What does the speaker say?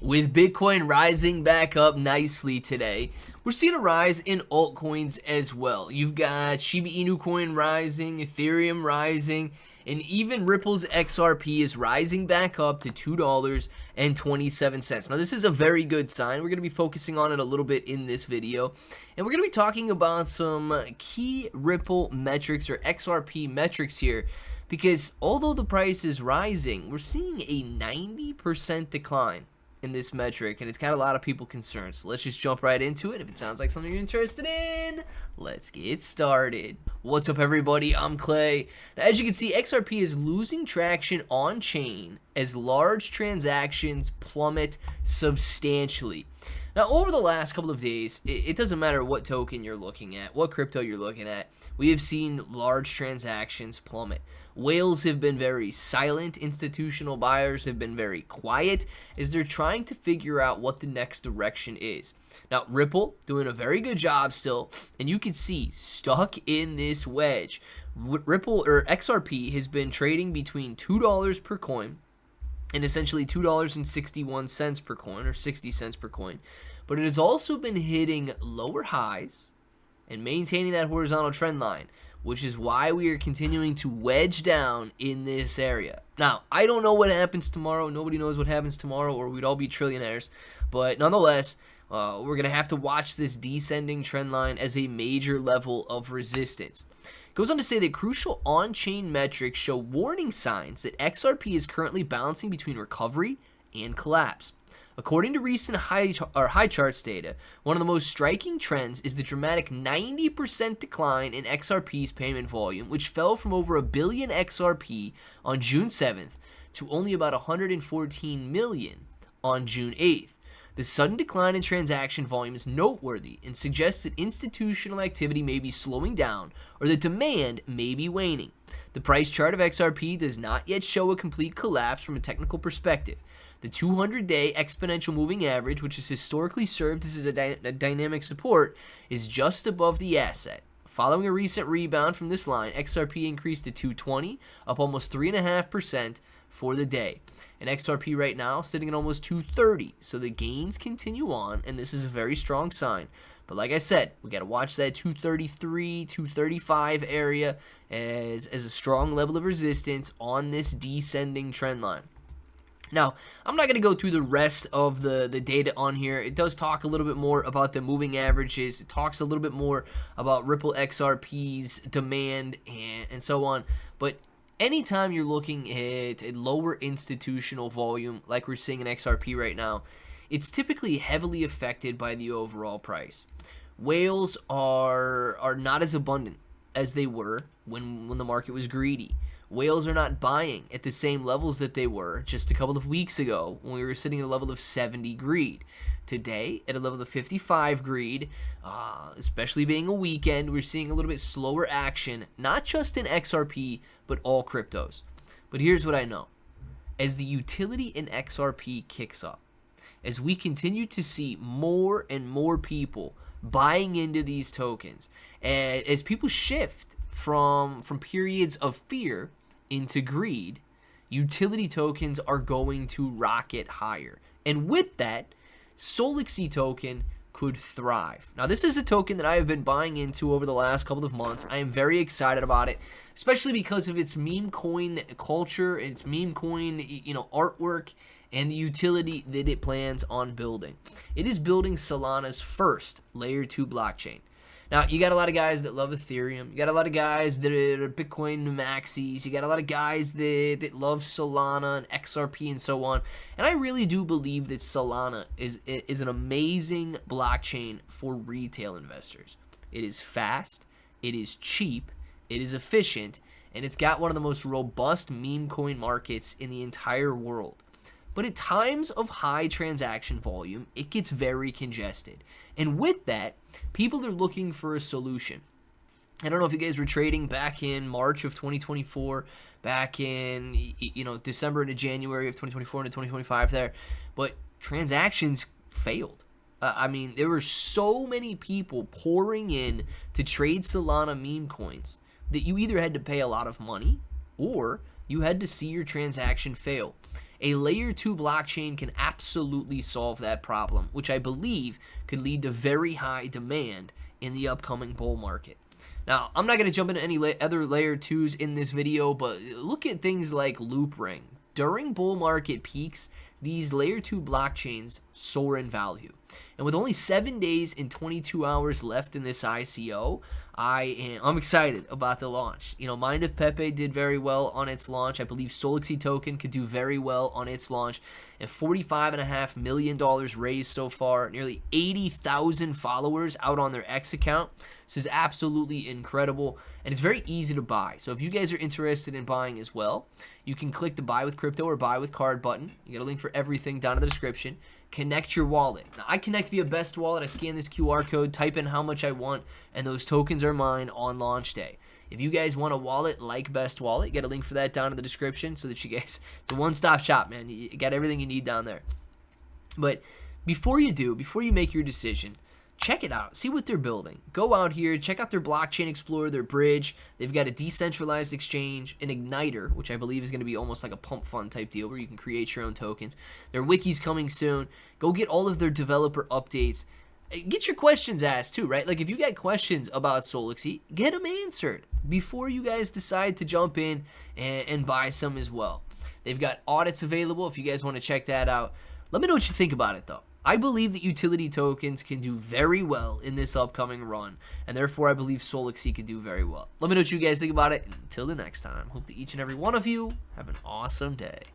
With Bitcoin rising back up nicely today, we're seeing a rise in altcoins as well. You've got SHIB Inu coin rising, Ethereum rising, and even Ripple's XRP is rising back up to $2.27. Now, this is a very good sign. We're going to be focusing on it a little bit in this video, and we're going to be talking about some key Ripple metrics or XRP metrics here, because although the price is rising, we're seeing a 90% decline in this metric, and it's got a lot of people concerned. So let's just jump right into it. If it sounds like something you're interested in, let's get started. What's up, everybody? I'm Clay. Now, as you can see, XRP is losing traction on chain as large transactions plummet substantially. Now, over the last couple of days, it doesn't matter what token you're looking at, what crypto you're looking at, we have seen large transactions plummet. Whales have been very silent. Institutional buyers have been very quiet as they're trying to figure out what the next direction is. Now, Ripple doing a very good job still, and you can see stuck in this wedge. Ripple or XRP has been trading between $2 per coin and essentially $2.61 per coin or 60 cents per coin. But it has also been hitting lower highs and maintaining that horizontal trend line, which is why we are continuing to wedge down in this area. Now, I don't know what happens tomorrow. Nobody knows what happens tomorrow, or we'd all be trillionaires. But nonetheless, we're going to have to watch this descending trend line as a major level of resistance. It goes on to say that crucial on-chain metrics show warning signs that XRP is currently balancing between recovery and collapse. According to recent high charts data, one of the most striking trends is the dramatic 90% decline in XRP's payment volume, which fell from over 1 billion XRP on June 7th to only about 114 million on June 8th. The sudden decline in transaction volume is noteworthy and suggests that institutional activity may be slowing down or that demand may be waning. The price chart of XRP does not yet show a complete collapse from a technical perspective. The 200-day exponential moving average, which has historically served as a dynamic support, is just above the asset. Following a recent rebound from this line, XRP increased to 220, up almost 3.5% for the day. And XRP right now sitting at almost 230, so the gains continue on, and this is a very strong sign. But like I said, we got to watch that 233, 235 area as a strong level of resistance on this descending trend line. Now, I'm not going to go through the rest of the data on here. It does talk a little bit more about the moving averages. It talks a little bit more about Ripple XRP's demand and so on. But anytime you're looking at a lower institutional volume, like we're seeing in XRP right now, it's typically heavily affected by the overall price. Whales are not as abundant as they were when the market was greedy. Whales are not buying at the same levels that they were just a couple of weeks ago when we were sitting at a level of 70 greed. Today, at a level of 55 greed, especially being a weekend, we're seeing a little bit slower action, not just in XRP, but all cryptos. But here's what I know. As the utility in XRP kicks up, as we continue to see more and more people buying into these tokens, and as people shift from periods of fear into greed, utility tokens are going to rocket higher. And with that, Solaxy Token could thrive. Now, this is a token that I have been buying into over the last couple of months. I am very excited about it, especially because of its meme coin culture, its meme coin, artwork, and the utility that it plans on building. It is building Solana's first layer 2 blockchain. Now, you got a lot of guys that love Ethereum. You got a lot of guys that are Bitcoin maxis. You got a lot of guys that love Solana and XRP and so on. And I really do believe that Solana is an amazing blockchain for retail investors. It is fast, it is cheap, it is efficient, and it's got one of the most robust meme coin markets in the entire world. But at times of high transaction volume, it gets very congested. And with that, people are looking for a solution. I don't know if you guys were trading back in March of 2024, back in December into January of 2024 into 2025 there, but transactions failed. There were so many people pouring in to trade Solana meme coins that you either had to pay a lot of money or you had to see your transaction fail. A layer 2 blockchain can absolutely solve that problem, which I believe could lead to very high demand in the upcoming bull market. Now, I'm not going to jump into any other layer 2s in this video, but look at things like Loopring. During bull market peaks, these layer 2 blockchains soar in value. And with only 7 days and 22 hours left in this ICO, I'm excited about the launch. You know, Mind of Pepe did very well on its launch. I believe Solaxy Token could do very well on its launch. And $45.5 million raised so far. Nearly 80,000 followers out on their X account. This is absolutely incredible. And it's very easy to buy. So if you guys are interested in buying as well, you can click the buy with crypto or buy with card button. You get a link for everything down in the description. Connect your wallet. Now, I connect via Best Wallet. I scan this QR code, type in how much I want, and those tokens are mine on launch day. If you guys want a wallet like Best Wallet, you get a link for that down in the description so that you guys, it's a one-stop shop, man. You got everything you need down there. But before you make your decision, check it out. See what they're building. Go out here, check out their blockchain explorer, their bridge. They've got a decentralized exchange, an igniter, which I believe is going to be almost like a pump fund type deal where you can create your own tokens. Their wiki's coming soon. Go get all of their developer updates. Get your questions asked too, right? Like if you got questions about Solaxy, get them answered before you guys decide to jump in and buy some as well. They've got audits available if you guys want to check that out. Let me know what you think about it though. I believe that utility tokens can do very well in this upcoming run, and therefore I believe Solaxy can do very well. Let me know what you guys think about it, and until the next time, hope that each and every one of you have an awesome day.